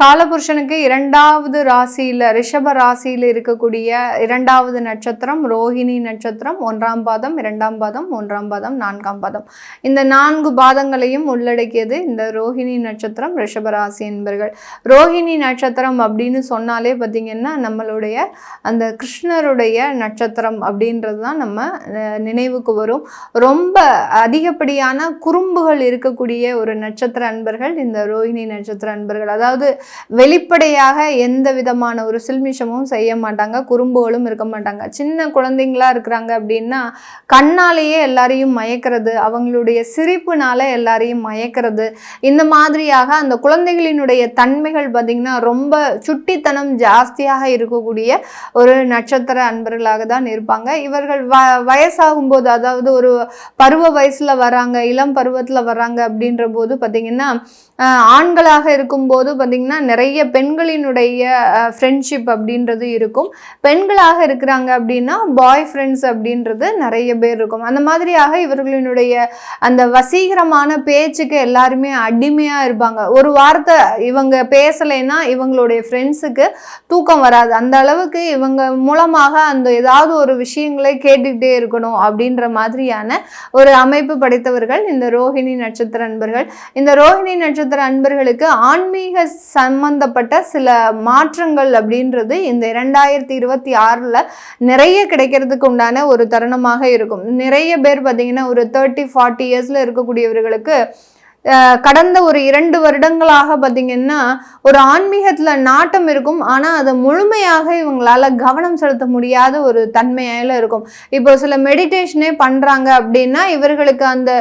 காலபுருஷனுக்கு இரண்டாவது ராசியில ரிஷப ராசியில இருக்கக்கூடிய இரண்டாவது நட்சத்திரம் ரோஹிணி நட்சத்திரம். 1ஆம் பாதம், 2ஆம் பாதம், 1ஆம் பாதம், 4ஆம் பாதம். இந்த 4 பாதங்களையும் உள்ளடக்கியது இந்த ரோஹிணி நட்சத்திரம். ரிஷப ராசி என்பர்கள் ரோஹிணி நட்சத்திரம் அப்படின்னு சொன்னாலே பார்த்தீங்கன்னா நம்மளுடைய அந்த கிருஷ்ணருடைய நட்சத்திரம் அப்படின்றது தான் நம்ம நினைவுக்கு வரும். ரொம்ப அதிகப்படியான குறும்புகள் இருக்கக்கூடிய ஒரு நட்சத்திர அன்பர்கள் இந்த ரோஹிணி நட்சத்திர அன்பர்கள். அதாவது வெளிப்படையாக எந்த விதமான ஒரு சில்மிஷமும் செய்ய மாட்டாங்க, குறும்புகளும் இருக்க மாட்டாங்க. சின்ன குழந்தைங்களா இருக்கிறாங்க அப்படின்னா கண்ணாலேயே எல்லாரையும் மயக்கிறது, அவங்களுடைய சிரிப்புனால எல்லாரையும் மயக்கிறது, இந்த மாதிரியாக அந்த குழந்தைகளினுடைய தன்மைகள் பார்த்திங்கன்னா ரொம்ப சுட்டித்தனம் ஜாஸ்தியாக இருக்கக்கூடிய ஒரு நட்சத்திர அன்பர்களாக தான் இருப்பாங்க. இவர்கள் வயசாகும்போது, அதாவது ஒரு பருவ வயசுல வராங்க, இளம் பருவத்தில் வராங்க அப்படின்ற போது பார்த்திங்கன்னா ஆண்களாக இருக்கும்போது பார்த்திங்கன்னா நிறைய பெண்களினுடைய ஃப்ரெண்ட்ஷிப் அப்படின்றது இருக்கும். பெண்களாக இருக்கிறாங்க அப்படின்னா பாய் ஃப்ரெண்ட்ஸ் அப்படின்றது நிறைய பேர் இருக்கும். அந்த மாதிரியாக இவர்களினுடைய அந்த வசீகரமான பேச்சுக்கு எல்லாருமே அடிமையாக இருப்பாங்க. ஒரு வார்த்தை இவங்க பேசலைன்னா இவங்களுடைய ஃப்ரெண்ட்ஸுக்கு தூக்கம் வராது. அந்த அளவுக்கு இவங்க மூலமாக அந்த ஏதாவது ஒரு விஷயங்களை கேட்டுக்கிட்டே இருக்கணும் அப்படின்ற மாதிரியான ஒரு அமைப்பு படைத்தவர்கள் இந்த ரோஹிணி நட்சத்திர அன்பர்கள். இந்த ரோஹிணி நட்சத்திர அன்பர்களுக்கு ஆன்மீக சம்பந்தப்பட்ட சில மாற்றங்கள் அப்படின்றது இந்த 2026 நிறைய கிடைக்கிறதுக்கு உண்டான ஒரு தருணமாக இருக்கும். நிறைய பேர் பார்த்தீங்கன்னா ஒரு 30-40 இயர்ஸ்ல இருக்கக்கூடியவர்களுக்கு கடந்த ஒரு 2 வருடங்களாக பார்த்தீங்கன்னா ஒரு ஆன்மீகத்தில் நாட்டம் இருக்கும். ஆனால் அதை முழுமையாக இவங்களால கவனம் செலுத்த முடியாத ஒரு தன்மையில இருக்கும். இப்போ சில மெடிடேஷனே பண்ணுறாங்க அப்படின்னா இவர்களுக்கு அந்த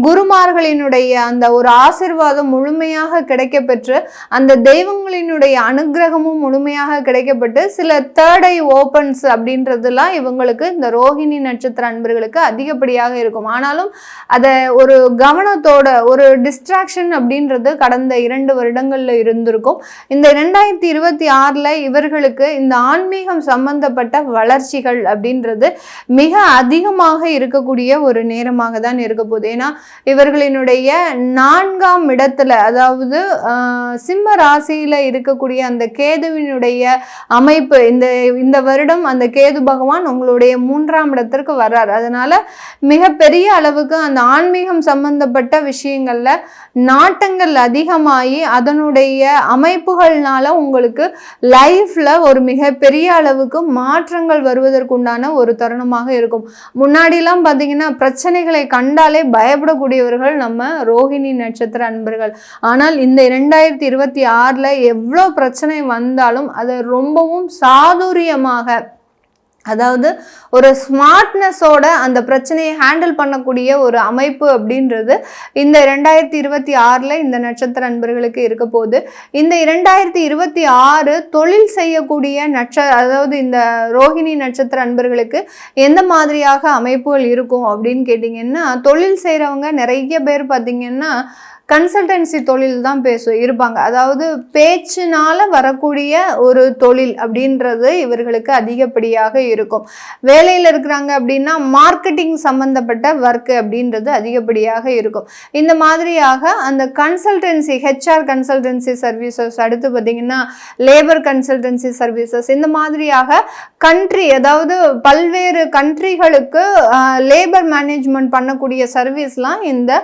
குருமார்களினுடைய அந்த ஒரு ஆசீர்வாதம் முழுமையாக கிடைக்கப்பெற்று அந்த தெய்வங்களினுடைய அனுகிரகமும் முழுமையாக கிடைக்கப்பட்டு சில தேர்ட் ஐ ஓப்பன்ஸ் அப்படின்றதுலாம் இவங்களுக்கு இந்த ரோஹிணி நட்சத்திர அன்பர்களுக்கு அதிகப்படியாக இருக்கும். ஆனாலும் அதை ஒரு கவனத்தோட ஒரு டிஸ்ட்ராக்ஷன் அப்படின்றது கடந்த 2 வருடங்கள்ல இருந்திருக்கும். இந்த 2026 இவர்களுக்கு இந்த ஆன்மீகம் சம்பந்தப்பட்ட வளர்ச்சிகள் அப்படின்றது மிக அதிகமாக இருக்கக்கூடிய ஒரு நேரமாக தான் இருக்க போகுது. ஏன்னா இவர்களினுடைய 4ஆம் இடத்துல, அதாவது சிம்ம ராசியில இருக்கக்கூடிய அந்த கேதுவினுடைய அமைப்பு இந்த வருடம் அந்த கேது பகவான் உங்களுடைய 3ஆம் இடத்திற்கு வர்றார். அதனால மிகப்பெரிய அளவுக்கு அந்த ஆன்மீகம் சம்பந்தப்பட்ட விஷயங்கள்ல நாட்டங்கள் அதிகமாகி அதனுடைய அமைப்புகள்னால உங்களுக்கு லைஃப்ல ஒரு மிகப்பெரிய அளவுக்கு மாற்றங்கள் வருவதற்குண்டான ஒரு தருணமாக இருக்கும். முன்னாடிலாம் பார்த்தீங்கன்னா பிரச்சனைகளை கண்டாலே பயப்படக்கூடியவர்கள் நம்ம ரோஹிணி நட்சத்திர அன்பர்கள். ஆனால் இந்த 2026 எவ்வளோ பிரச்சனை வந்தாலும் அதை ரொம்பவும் சாதுரியமாக, அதாவது ஒரு ஸ்மார்ட்னஸோட அந்த பிரச்சனையை ஹேண்டில் பண்ணக்கூடிய ஒரு அமைப்பு அப்படின்றது இந்த 2026 இந்த நட்சத்திர அன்பர்களுக்கு இருக்க போகுது. இந்த 2026 தொழில் செய்யக்கூடிய அதாவது இந்த ரோஹிணி நட்சத்திர அன்பர்களுக்கு எந்த மாதிரியாக அமைப்புகள் இருக்கும் அப்படின்னு கேட்டிங்கன்னா, தொழில் செய்கிறவங்க நிறைய பேர் பார்த்திங்கன்னா கன்சல்டன்சி தொழில் தான் இருப்பாங்க. அதாவது பேச்சினால வரக்கூடிய ஒரு தொழில் அப்படின்றது இவர்களுக்கு அதிகப்படியாக இருக்கும். வேலையில் இருக்கிறாங்க அப்படின்னா மார்க்கெட்டிங் சம்பந்தப்பட்ட ஒர்க் அப்படின்றது அதிகப்படியாக இருக்கும். இந்த மாதிரியாக அந்த கன்சல்டன்சி, ஹெச்ஆர் கன்சல்டன்சி சர்வீசஸ், அடுத்து பார்த்தீங்கன்னா லேபர் கன்சல்டன்சி சர்வீசஸ், இந்த மாதிரியாக கண்ட்ரி, அதாவது பல்வேறு கண்ட்ரிகளுக்கு லேபர் மேனேஜ்மெண்ட் பண்ணக்கூடிய சர்வீஸ்லாம் இந்த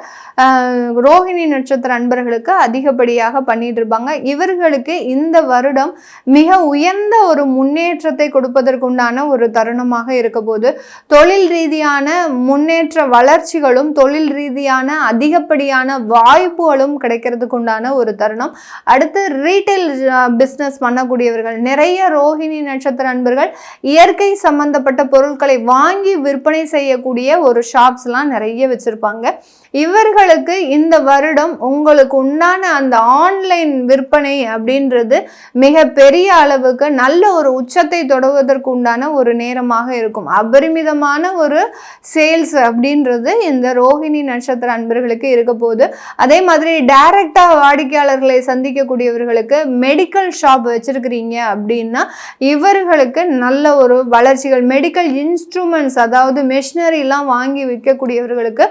ரோஹிணி நட்சத்திர அன்பர்களுக்கு அதிகப்படியாக பண்ணிட்டு இருப்பாங்க. இவர்களுக்கு இந்த வருடம் மிக உயர்ந்த ஒரு முன்னேற்றத்தை கொடுப்பதற்குண்டான ஒரு தருணமாக இருக்க போது தொழில் ரீதியான முன்னேற்ற வளர்ச்சிகளும் தொழில் ரீதியான அதிகப்படியான வாய்ப்புகளும் கிடைக்கிறதுக்கு உண்டான ஒரு தருணம். அடுத்து ரீட்டைல் பிஸ்னஸ் பண்ணக்கூடியவர்கள், நிறைய ரோஹிணி நட்சத்திர அன்பர்கள் இயற்கை சம்பந்தப்பட்ட பொருட்களை வாங்கி விற்பனை செய்யக்கூடிய ஒரு ஷாப்ஸ்லாம் நிறைய வச்சிருப்பாங்க. இவர்களுக்கு இந்த வருடம் உங்களுக்கு உண்டான அந்த ஆன்லைன் விற்பனை அப்படின்றது மிக பெரிய அளவுக்கு நல்ல ஒரு உச்சத்தை தொடுவதற்கு உண்டான ஒரு நேரமாக இருக்கும். அபரிமிதமான ஒரு சேல்ஸ் அப்படின்றது இந்த ரோஹிணி நட்சத்திர அன்பர்களுக்கு இருக்க போகுது. அதே மாதிரி டைரக்டா வாடிக்கையாளர்களை சந்திக்கக்கூடியவர்களுக்கு மெடிக்கல் ஷாப் வச்சிருக்கிறீங்க அப்படின்னா இவர்களுக்கு நல்ல ஒரு வளர்ச்சிகள், மெடிக்கல் இன்ஸ்ட்ருமெண்ட்ஸ், அதாவது மெஷினரி எல்லாம் வாங்கி விற்கக்கூடியவர்களுக்கு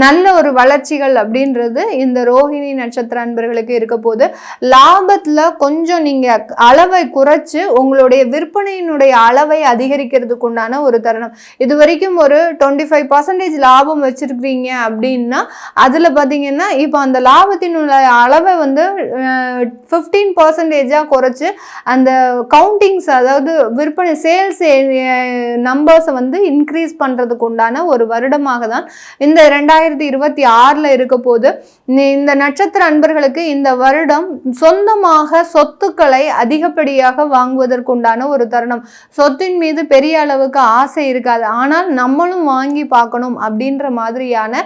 நல்ல ஒரு வளர்ச்சிகள் அப்படின்றது இந்த இந்த ரோஹிணி நட்சத்திர அன்பர்களுக்கு இருக்க போது லாபத்துல கொஞ்சம் நீங்க அளவை குறைச்சு உங்களுடைய விற்பனையினுடைய அளவை அதிகரிக்கிறதுக்கு உண்டான ஒரு தருணம். இது வரைக்கும் ஒரு 25% லாபம் வச்சிருக்கீங்க அப்படின்னா அதுல பாத்தீங்கன்னா இப்போ அந்த லாபத்தினுடைய அளவை வந்து 15% குறைச்சு அந்த கவுண்டிங்ஸ், அதாவது விற்பனை சேல்ஸ் நம்பர்ஸை வந்து இன்க்ரீஸ் பண்றதுக்கு உண்டான ஒரு வருடமாக தான் இந்த 2026 இருக்க போது. இந்த நட்சத்திர அன்பர்களுக்கு இந்த வருடம் சொந்தமாக சொத்துக்களை அதிகப்படியாக வாங்குவதற்குண்டான ஒரு தருணம். சொத்தின் மீது பெரிய அளவுக்கு ஆசை இருக்காது, ஆனால் நம்மளும் வாங்கி பார்க்கணும் அப்படின்ற மாதிரியான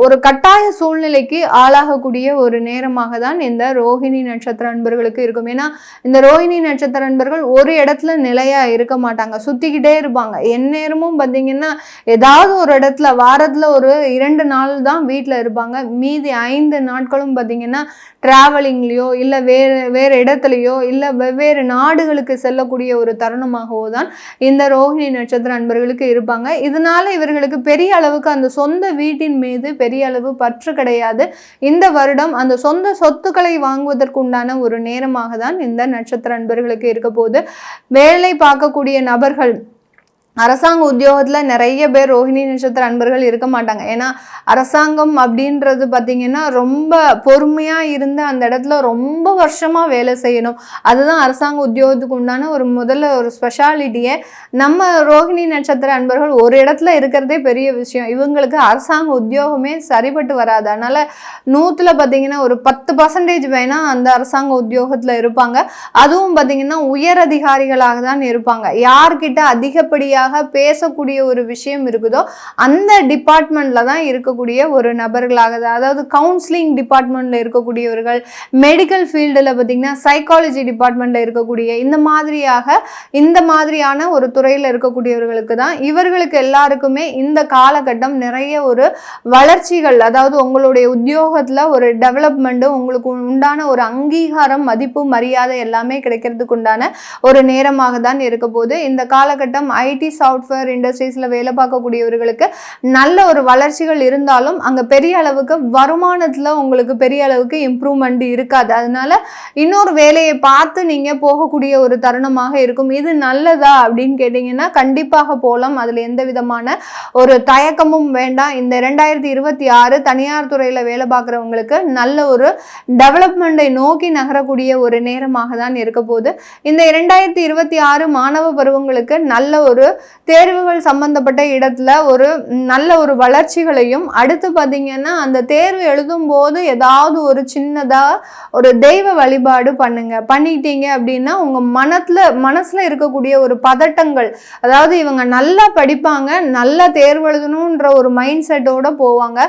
ஒரு கட்டாய சூழ்நிலைக்கு ஆளாகக்கூடிய ஒரு நேரமாக தான் இந்த ரோஹிணி நட்சத்திர அன்பர்களுக்கு இருக்கும். ஏன்னா இந்த ரோஹிணி நட்சத்திர அன்பர்கள் ஒரு இடத்துல நிலையா இருக்க மாட்டாங்க, சுத்திக்கிட்டே இருப்பாங்க. எந்நேரமும் பார்த்தீங்கன்னா ஏதாவது ஒரு இடத்துல வாரத்துல ஒரு 2 நாள் தான் வீட்டில் இருப்பாங்க. மீதி 5 நாட்களும் பார்த்தீங்கன்னா டிராவலிங்லேயோ இல்லை வேறு இடத்துலையோ இல்லை வெவ்வேறு நாடுகளுக்கு செல்லக்கூடிய ஒரு தருணமாகவோ தான் இந்த ரோஹிணி நட்சத்திர அன்பர்களுக்கு இருப்பாங்க. இதனால இவர்களுக்கு பெரிய அளவுக்கு அந்த சொந்த வீட்டின் மீது பெரிய அளவு பற்று கிடையாது. இந்த வருடம் அந்த சொந்த சொத்துக்களை வாங்குவதற்குண்டான ஒரு நேரமாக தான் இந்த நட்சத்திர அன்பர்களுக்கு இருக்க போது. வேலை பார்க்கக்கூடிய நபர்கள், அரசாங்க உத்தியோகத்தில் நிறைய பேர் ரோஹிணி நட்சத்திர அன்பர்கள் இருக்க மாட்டாங்க. ஏன்னா அரசாங்கம் அப்படின்றது பார்த்தீங்கன்னா ரொம்ப பொறுமையாக இருந்து அந்த இடத்துல ரொம்ப வருஷமாக வேலை செய்யணும். அதுதான் அரசாங்க உத்தியோகத்துக்கு உண்டான முதல்ல ஒரு ஸ்பெஷாலிட்டியே. நம்ம ரோஹிணி நட்சத்திர அன்பர்கள் ஒரு இடத்துல இருக்கிறதே பெரிய விஷயம். இவங்களுக்கு அரசாங்க உத்தியோகமே சரிபட்டு வராது. அதனால் 100ல் பார்த்தீங்கன்னா ஒரு 10% வேணால் அந்த அரசாங்க உத்தியோகத்தில் இருப்பாங்க. அதுவும் பார்த்தீங்கன்னா உயர் அதிகாரிகளாக தான் இருப்பாங்க. யார்கிட்ட அதிகப்படியாக பேசக்கூடிய ஒரு விஷயம் இருக்குதோ அந்த டிபார்ட்மெண்ட்ல தான் இருக்கக்கூடிய ஒரு நபர்களாக, அதாவது கவுன்சிலிங் டிபார்ட்மெண்ட்ல இருக்கக்கூடியவர்கள், மெடிக்கல் ஃபீல்டில் பார்த்தீங்கன்னா சைக்காலஜி டிபார்ட்மெண்ட்ல இருக்கக்கூடிய இந்த மாதிரியான ஒரு துறையில் இருக்கக்கூடியவர்களுக்கு தான், இவர்களுக்கு எல்லாருக்குமே இந்த காலகட்டம் நிறைய ஒரு வளர்ச்சிகள், அதாவது உங்களுடைய உத்தியோகத்தில் ஒரு டெவலப்மெண்ட், உங்களுக்கு உண்டான ஒரு அங்கீகாரம், மதிப்பு, மரியாதை எல்லாமே கிடைக்கிறதுக்கு உண்டான ஒரு நேரமாக தான் இருக்க போது. இந்த காலகட்டம் ஐடி சாஃப்ட்வேர் இண்டஸ்ட்ரீஸ்ல வேலை பார்க்கக்கூடியவர்களுக்கு நல்ல ஒரு வளர்ச்சிகள் இருந்தாலும் அங்க பெரிய அளவுக்கு வருமானத்துல உங்களுக்கு பெரிய அளவுக்கு இம்ப்ரூவ்மெண்ட் இருக்காது. அதனால இன்னொரு வேலையை பார்த்து நீங்க போகக்கூடிய ஒரு தருணமாக இருக்கும். இது நல்லதா அப்படின்னு கேட்டீங்கன்னா கண்டிப்பாக போகலாம். அதுல எந்த விதமான ஒரு தயக்கமும் வேண்டாம். இந்த 2026 தனியார் துறையில வேலை பார்க்குறவங்களுக்கு நல்ல ஒரு டெவலப்மெண்ட்டை நோக்கி நகரக்கூடிய ஒரு நேரமாக தான் இருக்க போது. இந்த 2026 மாணவ பருவங்களுக்கு நல்ல ஒரு தேர்வுகள் சம்பந்தப்பட்ட இடத்துல ஒரு நல்ல ஒரு வளர்ச்சிகளையும், அடுத்து பார்த்தீங்கன்னா அந்த தேர்வு எழுதும் போது ஏதாவது ஒரு சின்னதா ஒரு தெய்வ வழிபாடு பண்ணிட்டீங்க அப்படின்னா உங்க மனசுல இருக்கக்கூடிய ஒரு பதட்டங்கள், அதாவது இவங்க நல்லா படிப்பாங்க, நல்லா தேர்வு எழுதணுன்ற ஒரு மைண்ட் செட்டோட போவாங்க,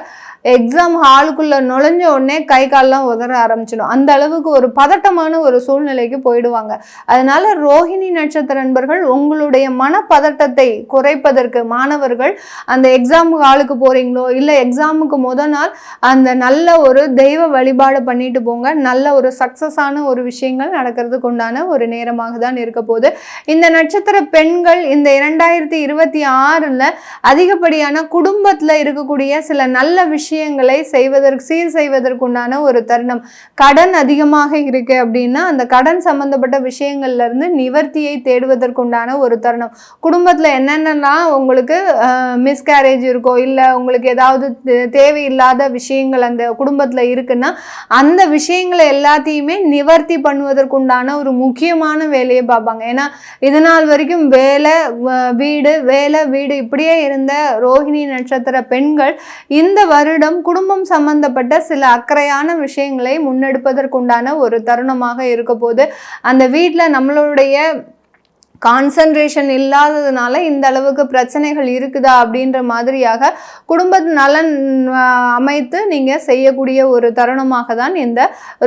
எக்ஸாம் ஹாலுக்குள்ள நுழைஞ்ச உடனே கை கால்லாம் உதற ஆரம்பிச்சிடும். அந்த அளவுக்கு ஒரு பதட்டமான ஒரு சூழ்நிலைக்கு போயிடுவாங்க. அதனால ரோஹிணி நட்சத்திர நண்பர்கள் உங்களுடைய மனப்பதட்டத்தை குறைப்பதற்கு, மாணவர்கள் அந்த எக்ஸாம் ஹாலுக்கு போறீங்களோ இல்லை எக்ஸாமுக்கு முதல் நாள் அந்த நல்ல ஒரு தெய்வ வழிபாடு பண்ணிட்டு போங்க. நல்ல ஒரு சக்சஸான ஒரு விஷயங்கள் நடக்கிறதுக்கு உண்டான ஒரு நேரமாக தான் இருக்க போது. இந்த நட்சத்திர பெண்கள் இந்த 2026 அதிகப்படியான குடும்பத்துல இருக்கக்கூடிய சில நல்ல விஷயங்களை சீர் செய்வதற்குண்டான ஒரு தருணம். கடன் அதிகமாக இருக்கு அப்படின்னா அந்த கடன் சம்பந்தப்பட்ட விஷயங்கள்ல இருந்து நிவர்த்தியை தேடுவதற்குண்டான ஒரு தருணம். குடும்பத்துல என்னென்னலாம் உங்களுக்கு மிஸ்கேரேஜ் இருக்கோ இல்லை உங்களுக்கு ஏதாவது தேவையில்லாத விஷயங்கள் அந்த குடும்பத்துல இருக்குன்னா அந்த விஷயங்களை எல்லாத்தையுமே நிவர்த்தி பண்ணுவதற்குண்டான ஒரு முக்கியமான வேலையை பார்ப்பாங்க. ஏன்னா இது நாள் வரைக்கும் வேலை வீடு இப்படியே இருந்த ரோஹிணி நட்சத்திர பெண்கள் இந்த வருடம் குடும்பம் சம்பந்தப்பட்ட சில அக்கறையான விஷயங்களை முன்னெடுப்பதற்குண்டான ஒரு தருணமாக இருக்க போது. அந்த வீட்டில் நம்மளுடைய கான்சன்ட்ரேஷன் இல்லாததுனால இந்த அளவுக்கு பிரச்சனைகள் இருக்குதா அப்படின்ற மாதிரியாக குடும்ப நலன் அமைத்து நீங்க செய்யக்கூடிய ஒரு தருணமாக தான் இந்த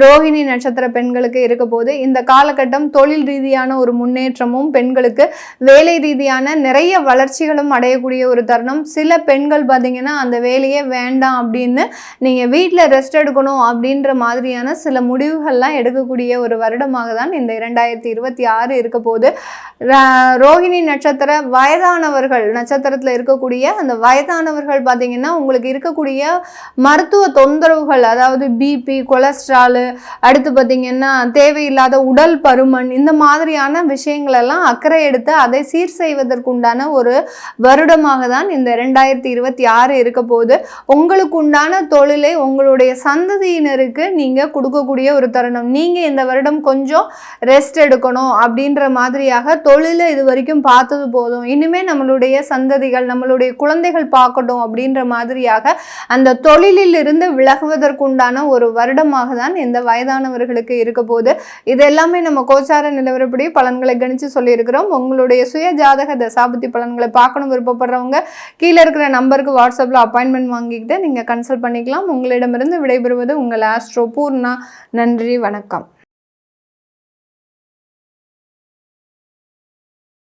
ரோஹிணி நட்சத்திர பெண்களுக்கு இருக்க போது. இந்த காலகட்டம் தொழில் ரீதியான ஒரு முன்னேற்றமும் பெண்களுக்கு வேலை ரீதியான நிறைய வளர்ச்சிகளும் அடையக்கூடிய ஒரு தருணம். சில பெண்கள் பார்த்தீங்கன்னா அந்த வேலையே வேண்டாம் அப்படின்னு நீங்க வீட்டில் ரெஸ்ட் எடுக்கணும் அப்படின்ற மாதிரியான சில முடிவுகள்லாம் எடுக்கக்கூடிய ஒரு வருடமாக தான் இந்த 2026 இருக்க போது. ரோஹிணி நட்சத்திர வயதானவர்கள் நட்சத்திரத்தில் இருக்கக்கூடிய அந்த வயதானவர்கள் பார்த்தீங்கன்னா உங்களுக்கு இருக்கக்கூடிய மருத்துவ தொந்தரவுகள், அதாவது பிபி, கொலஸ்ட்ராலு, அடுத்து பார்த்தீங்கன்னா தேவையில்லாத உடல் பருமன், இந்த மாதிரியான விஷயங்களெல்லாம் அக்கறை எடுத்து அதை சீர் செய்வதற்குண்டான ஒரு வருடமாக தான் இந்த 2026 இருக்க போது. உங்களுக்கு உண்டான தொழிலை உங்களுடைய சந்ததியினருக்கு நீங்கள் கொடுக்கக்கூடிய ஒரு தருணம். நீங்கள் இந்த வருடம் கொஞ்சம் ரெஸ்ட் எடுக்கணும் அப்படின்ற மாதிரியாக தொழிலை இது வரைக்கும் பார்த்தது போதும், இனிமேல் நம்மளுடைய சந்ததிகள் நம்மளுடைய குழந்தைகள் பார்க்கட்டும் அப்படின்ற மாதிரியாக அந்த தொழிலில் இருந்து விலகுவதற்குண்டான ஒரு வருடமாக தான் இந்த வயதானவர்களுக்கு இருக்க போது. இது எல்லாமே நம்ம கோச்சார நிலவரப்படி பலன்களை கணிச்சு சொல்லியிருக்கிறோம். உங்களுடைய சுய ஜாதக தசாபுத்தி பலன்களை பார்க்கணும் விருப்பப்படுறவங்க கீழே இருக்கிற நம்பருக்கு வாட்ஸ்அப்பில் அப்பாயின்மெண்ட் வாங்கிக்கிட்டு நீங்கள் கன்சல்ட் பண்ணிக்கலாம். உங்களிடமிருந்து விடைபெறுவது உங்கள் ஆஸ்ட்ரோ பூர்ணா. நன்றி, வணக்கம்.